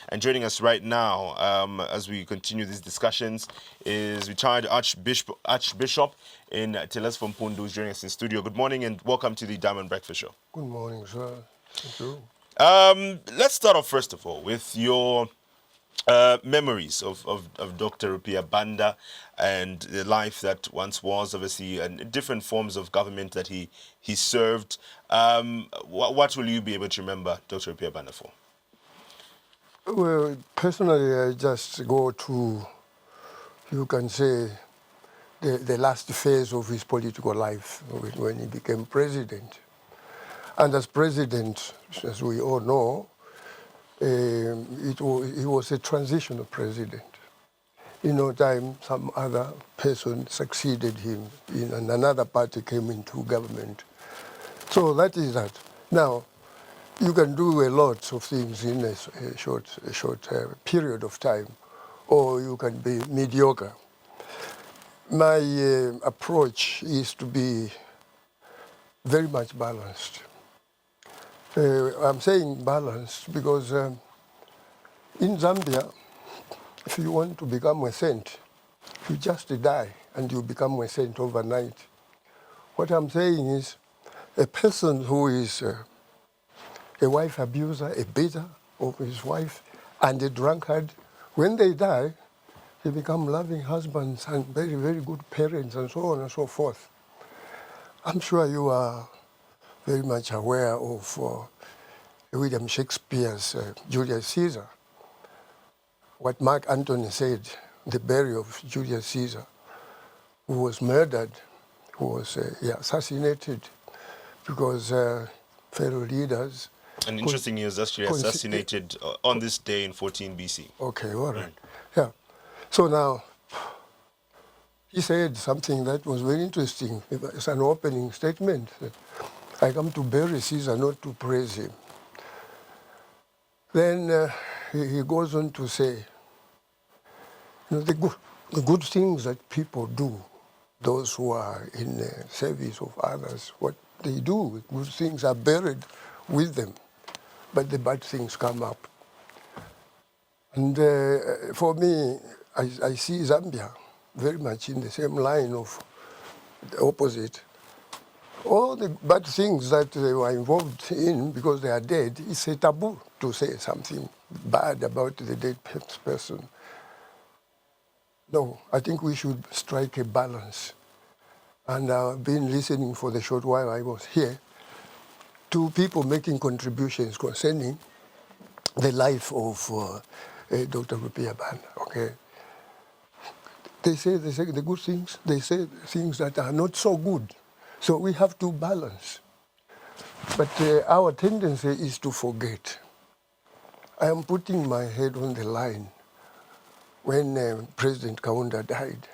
And joining us right now, as we continue these discussions, is retired Archbishop in Telesphore Mpundu, who's joining us in studio. Good morning and welcome to the Diamond Breakfast Show. Good morning, sir. Thank you. Let's start off first of all with your memories of Dr. RUPIAH BANDA and the life that once was, obviously, and different forms of government that he served. What will you be able to remember Dr. RUPIAH BANDA for? Well, personally, I just go to, you can say, the last phase of his political life when he became president. And as president, as we all know, he was a transitional president. In no time, some other person succeeded him, and another party came into government. So that is that. Now, you can do a lot of things in a short period of time, or you can be mediocre. My approach is to be very much balanced. I'm saying balanced because in Zambia, if you want to become a saint, you just die and you become a saint overnight. What I'm saying is a person who is a wife abuser, a beater of his wife, and a drunkard, when they die, they become loving husbands and very, very good parents and so on and so forth. I'm sure you are very much aware of William Shakespeare's Julius Caesar. What Mark Antony said, the burial of Julius Caesar, who was murdered, who was assassinated because fellow leaders. And interesting, he was actually assassinated on this day in 14 BC. Okay, all right. Yeah. So now, he said something that was very interesting. It's an opening statement that I come to bury Caesar, not to praise him. Then he goes on to say, the good things that people do, those who are in the service of others, what they do, good things are buried with them, but the bad things come up. And for me, I see Zambia very much in the same line of the opposite. All the bad things that they were involved in, because they are dead, it's a taboo to say something bad about the dead person. No, I think we should strike a balance. And I've been listening for the short while I was here to people making contributions concerning the life of Dr. RUPIAH BANDA, okay? They say the good things, they say things that are not so good. So we have to balance. But our tendency is to forget. I am putting my head on the line when President Kaunda died.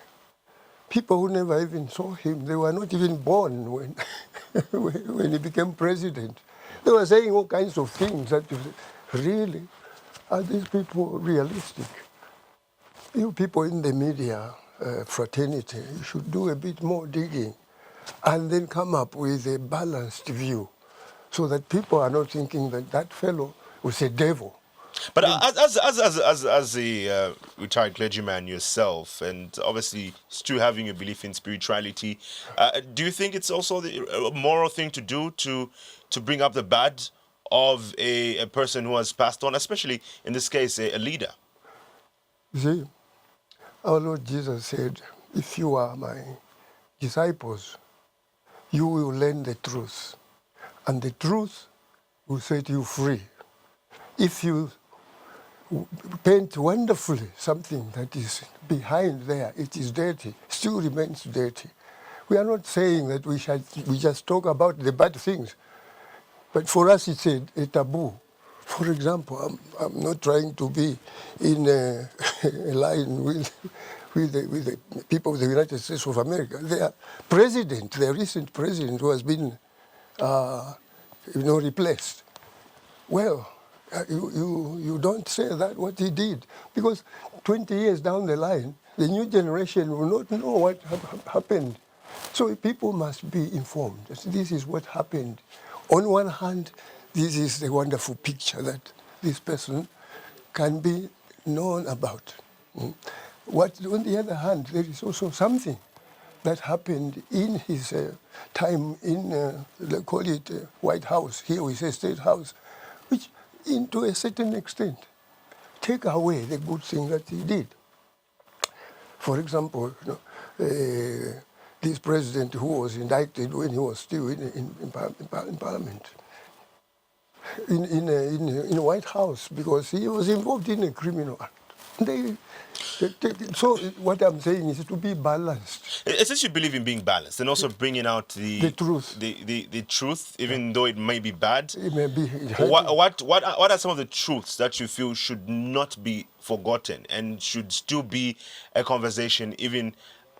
People who never even saw him, they were not even born when, when he became president. They were saying all kinds of things that you say, really, are these people realistic? You people in the media fraternity, you should do a bit more digging and then come up with a balanced view so that people are not thinking that that fellow was a devil. But as a retired clergyman yourself, and obviously still having a belief in spirituality, do you think it's also a moral thing to do to bring up the bad of a person who has passed on, especially in this case, a leader? You see, our Lord Jesus said, if you are my disciples, you will learn the truth, and the truth will set you free. If you paint wonderfully something that is behind there, it is dirty, still remains dirty. We are not saying that we just talk about the bad things, but for us it's a taboo. For example, I'm not trying to be in a line with the people of the United States of America. Their president, their recent president, who has been replaced. Well, you don't say that what he did, because 20 years down the line, the new generation will not know what happened. So people must be informed. This is what happened. On one hand, this is the wonderful picture that this person can be known about. What, on the other hand, there is also something that happened in his time in, they call it White House, here we say State House, which, to a certain extent, take away the good thing that he did. For example, this president who was indicted when he was still in Parliament, in White House, because he was involved in a criminal act. So what I'm saying is to be balanced. Since you believe in being balanced and also bringing out the truth, the truth, even though it may be bad. It may be. What are some of the truths that you feel should not be forgotten and should still be a conversation even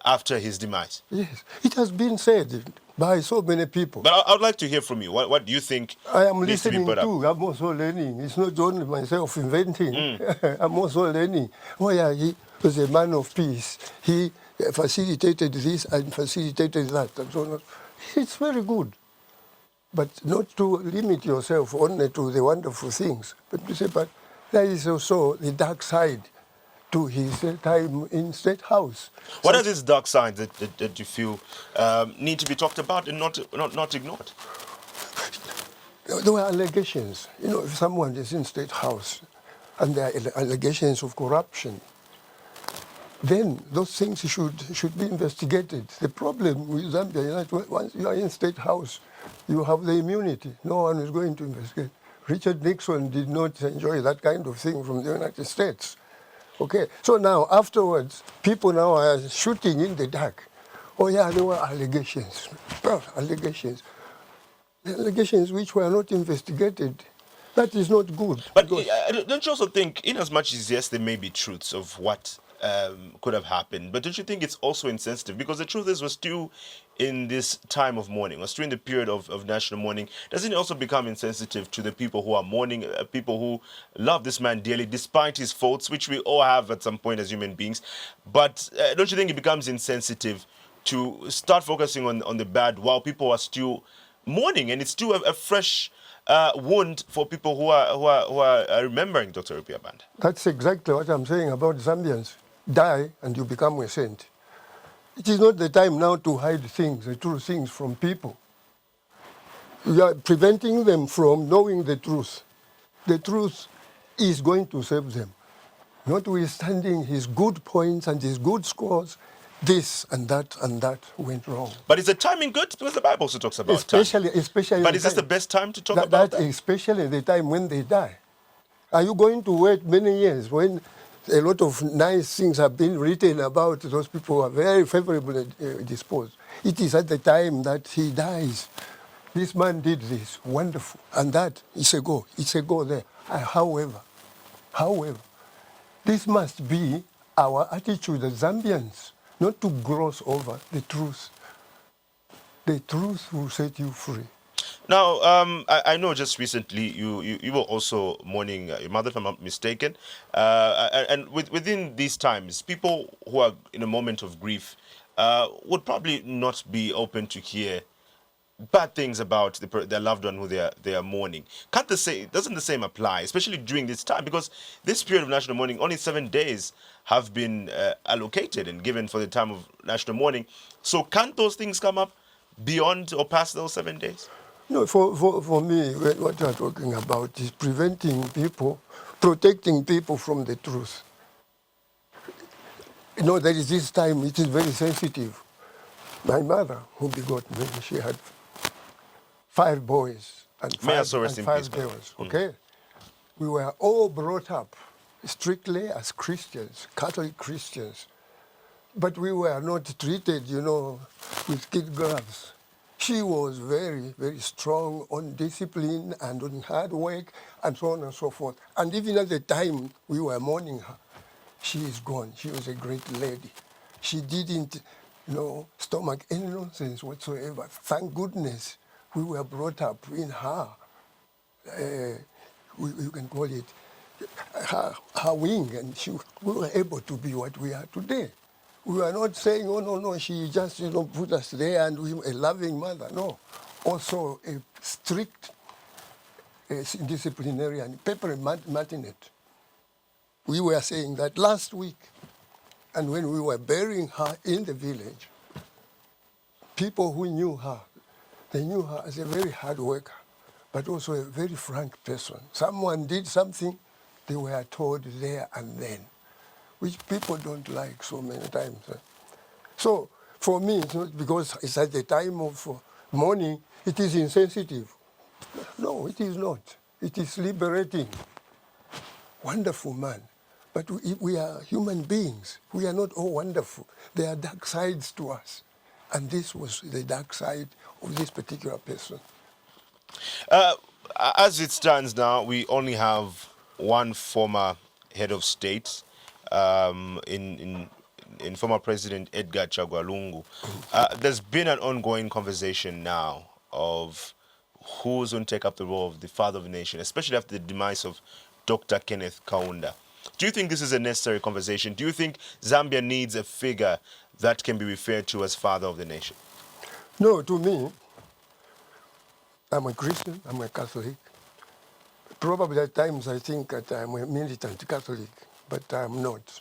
after his demise? Yes, it has been said by so many people. But I would like to hear from you. What do you think I am needs to be listening brought up? too. I'm also learning. It's not only myself inventing. I'm also learning. Oh yeah, he was a man of peace. He facilitated this and facilitated that and so on. It's very good. But not to limit yourself only to the wonderful things. But to say, but there is also the dark side to his time in State House. What are these dark sides that you feel need to be talked about and not ignored? There were allegations. You know, if someone is in State House and there are allegations of corruption, then those things should be investigated. The problem with Zambia is that once you are in State House, you have the immunity. No one is going to investigate. Richard Nixon did not enjoy that kind of thing from the United States. Okay, so now afterwards, people now are shooting in the dark. Oh yeah, there were allegations. Well, allegations. The allegations which were not investigated. That is not good. But don't you also think, in as much as yes, there may be truths of what could have happened, but don't you think it's also insensitive? Because the truth is, we're still in this time of mourning, we're still in the period of national mourning. Doesn't it also become insensitive to the people who are mourning, people who love this man dearly, despite his faults, which we all have at some point as human beings? But don't you think it becomes insensitive to start focusing on the bad while people are still mourning, and it's still a fresh wound for people who are remembering Dr. RUPIAH BANDA? That's exactly what I'm saying about Zambians. Die and you become a saint. It is not the time now to hide things, the true things from people. You are preventing them from knowing the truth. The truth is going to save them. Notwithstanding his good points and his good scores, this and that went wrong. But is the timing good? Because the Bible also talks about especially. But is this the best time to talk about that? Especially the time when they die. Are you going to wait many years when a lot of nice things have been written about those people who are very favorably disposed? It is at the time that he dies. This man did this, wonderful, and that is a go. It's a go there. However, this must be our attitude as Zambians, not to gloss over the truth. The truth will set you free. Now, I know just recently you were also mourning your mother, if I'm not mistaken. And within these times, people who are in a moment of grief would probably not be open to hear bad things about their loved one who they are mourning. Doesn't the same apply, especially during this time? Because this period of national mourning, only 7 days have been allocated and given for the time of national mourning. So can't those things come up beyond or past those 7 days? No, for me, what you are talking about is preventing people, protecting people from the truth. You know, there is this time, it is very sensitive. My mother, who begot me, she had 5 boys and 5 girls, okay? We were all brought up strictly as Christians, Catholic Christians. But we were not treated, you know, with kid gloves. She was very, very strong on discipline and on hard work and so on and so forth. And even at the time we were mourning her, she is gone. She was a great lady. She didn't, you know, stomach any nonsense whatsoever. Thank goodness we were brought up in her, you can call it, her wing, and we were able to be what we are today. We are not saying, oh, no, she just, you know, put us there and we a loving mother. No. Also a strict disciplinarian, Pepper Martinet. We were saying that last week, and when we were burying her in the village, people who knew her, they knew her as a very hard worker, but also a very frank person. Someone did something, they were told there and then, which people don't like so many times. So for me, it's not because it's at the time of mourning, it is insensitive. No, it is not. It is liberating. Wonderful man. But we are human beings. We are not all wonderful. There are dark sides to us. And this was the dark side of this particular person. As it stands now, we only have one former head of state, in former President Edgar Chagwa Lungu. There's been an ongoing conversation now of who's going to take up the role of the father of the nation, especially after the demise of Dr. Kenneth Kaunda. Do you think this is a necessary conversation? Do you think Zambia needs a figure that can be referred to as father of the nation? No, to me, I'm a Christian, I'm a Catholic. Probably at times I think that I'm a militant Catholic, but I'm not.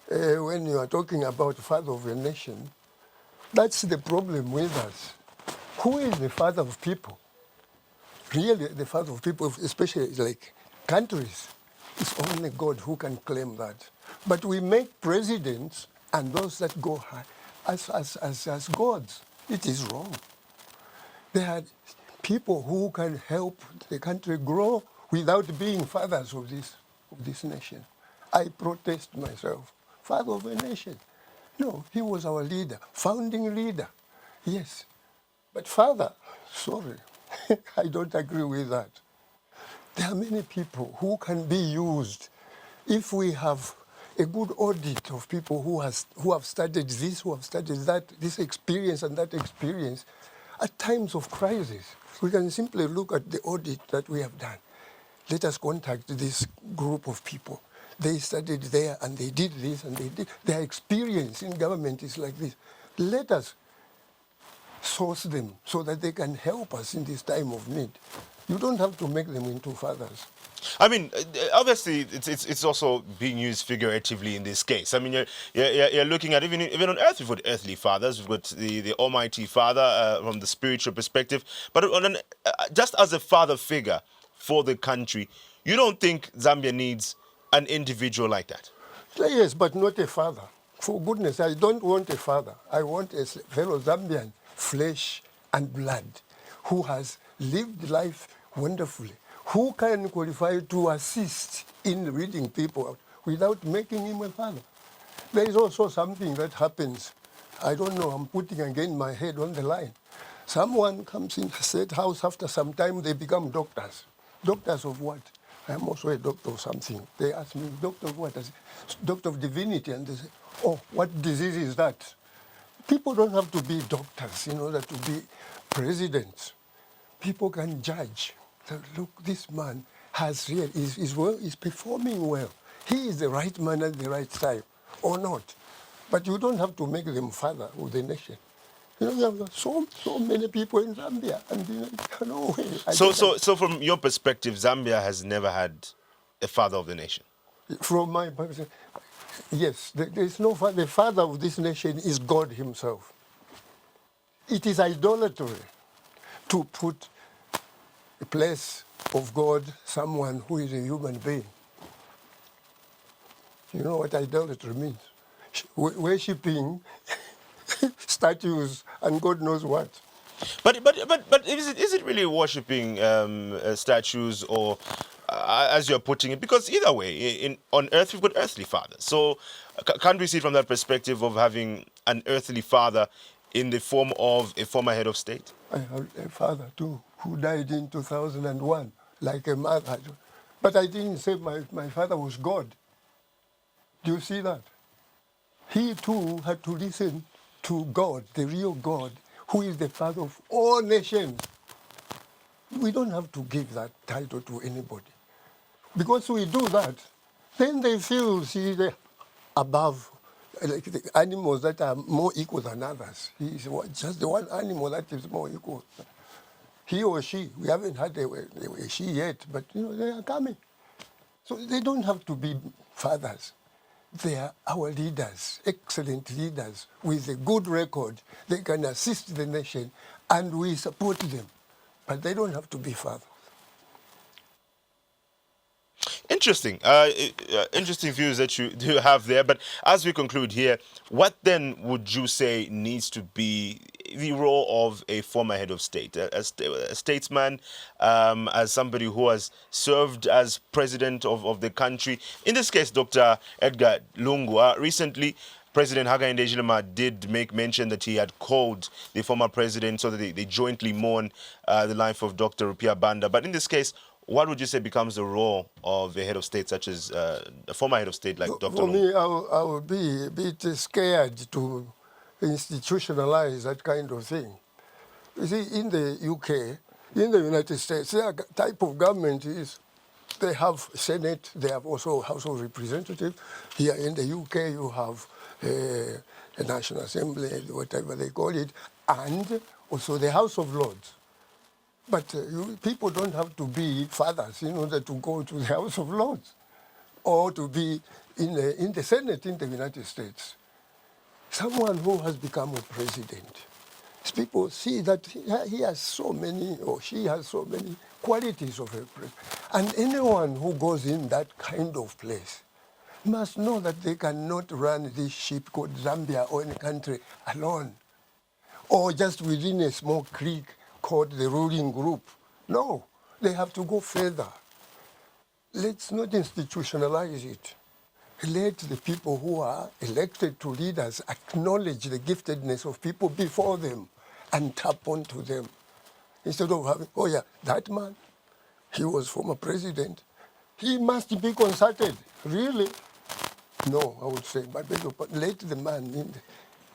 When you are talking about father of a nation, that's the problem with us. Who is the father of people? Really, the father of people, especially like countries, it's only God who can claim that. But we make presidents and those that go high as gods. It is wrong. There are people who can help the country grow without being fathers of this nation. I protest myself. Father of a nation. No, he was our leader, founding leader. Yes. But father, sorry, I don't agree with that. There are many people who can be used if we have a good audit of people who have studied this, who have studied that, this experience and that experience. At times of crisis, we can simply look at the audit that we have done. Let us contact this group of people. They studied there and they did this and they did. Their experience in government is like this. Let us source them so that they can help us in this time of need. You don't have to make them into fathers. I mean, obviously, it's also being used figuratively in this case. I mean, you're looking at even on earth, we've got earthly fathers, we've got the Almighty Father from the spiritual perspective. But just as a father figure for the country, you don't think Zambia needs an individual like that? Yes, but not a father. For goodness, I don't want a father. I want a fellow Zambian, flesh and blood, who has lived life wonderfully, who can qualify to assist in reading people out without making him a father. There is also something that happens. I don't know, I'm putting again my head on the line. Someone comes in the state house, after some time they become doctors. Doctors of what? I'm also a doctor of something. They ask me, doctor of what? I say, doctor of divinity. And they say, oh, what disease is that? People don't have to be doctors in order to be presidents. People can judge. So, look, this man is performing well. He is the right man at the right time, or not. But you don't have to make them father of the nation. You know, there are so many people in Zambia, and no way. So from your perspective, Zambia has never had a father of the nation? From my perspective, yes, there is no father. The father of this nation is God himself. It is idolatry to put a place of God someone who is a human being. You know what idolatry means? Worshipping statues and God knows what. But is it really worshipping statues, or as you're putting it? Because either way, on earth we've got earthly fathers. So can't we see from that perspective of having an earthly father in the form of a former head of state? I have a father too who died in 2001, like a mother. But I didn't say my father was God. Do you see that? He too had to listen to God, the real God, who is the father of all nations. We don't have to give that title to anybody. Because we do that, then they feel, see, they're above, like the animals that are more equal than others. He is just the one animal that is more equal. He or she, we haven't had a she yet, but you know, they are coming. So they don't have to be fathers. They are our leaders, excellent leaders with a good record. They can assist the nation and we support them. But they don't have to be fathers. Interesting. Interesting views that you do have there. But as we conclude here, what then would you say needs to be the role of a former head of state, a statesman, as somebody who has served as president of the country? In this case, Dr. Edgar Lungu. Recently, President Hakainde Hichilema did make mention that he had called the former president so that they jointly mourn the life of Dr. RUPIAH BANDA. But in this case, what would you say becomes the role of a head of state, such as a former head of state like Dr. For Lungu? me, I would be a bit scared to institutionalize that kind of thing. You see, in the UK, in the United States, their type of government is they have Senate, they have also House of Representatives. Here in the UK, you have a National Assembly, whatever they call it, and also the House of Lords. But people don't have to be fathers in order to go to the House of Lords or to be in the Senate in the United States. Someone who has become a president, people see that he has so many, or she has so many qualities of a president. And anyone who goes in that kind of place must know that they cannot run this ship called Zambia or any country alone, or just within a small creek called the ruling group. No, they have to go further. Let's not institutionalize it. Let the people who are elected to lead us acknowledge the giftedness of people before them and tap onto them. Instead of having, oh yeah, that man, he was former president. He must be consulted. Really? No, I would say, but let the man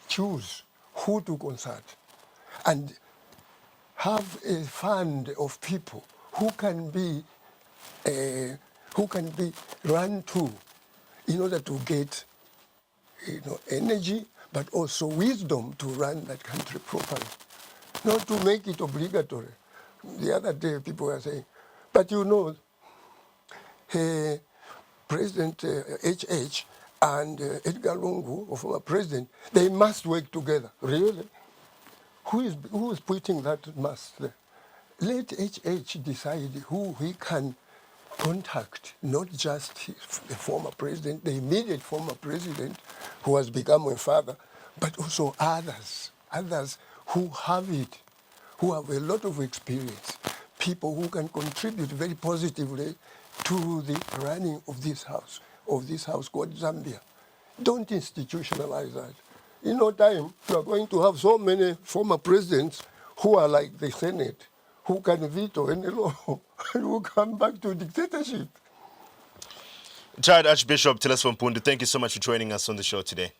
choose who to consult and have a fund of people who can be run to in order to get energy, but also wisdom to run that country properly, not to make it obligatory. The other day people were saying, but President HH and Edgar Lungu, or former president, they must work together. Really? Who is putting that must there? Let HH decide who he can contact, not just the former president, the immediate former president who has become a father, but also others who have it, who have a lot of experience, people who can contribute very positively to the running of this house called Zambia. Don't institutionalize that. In no time, you are going to have so many former presidents who are like the Senate, who can veto any law and who come back to dictatorship. Retired Archbishop Telesphore Mpundu, thank you so much for joining us on the show today.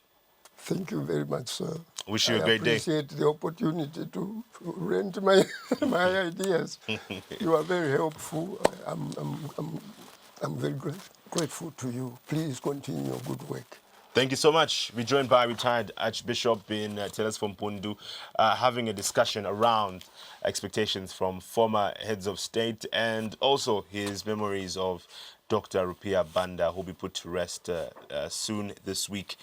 Thank you very much, sir. Wish you a great day. I appreciate the opportunity to rent my ideas. You are very helpful. I'm very grateful to you. Please continue your good work. Thank you so much. We're joined by retired Archbishop in Telesphore Mpundu, having a discussion around expectations from former heads of state and also his memories of Dr. RUPIAH BANDA, who will be put to rest soon this week.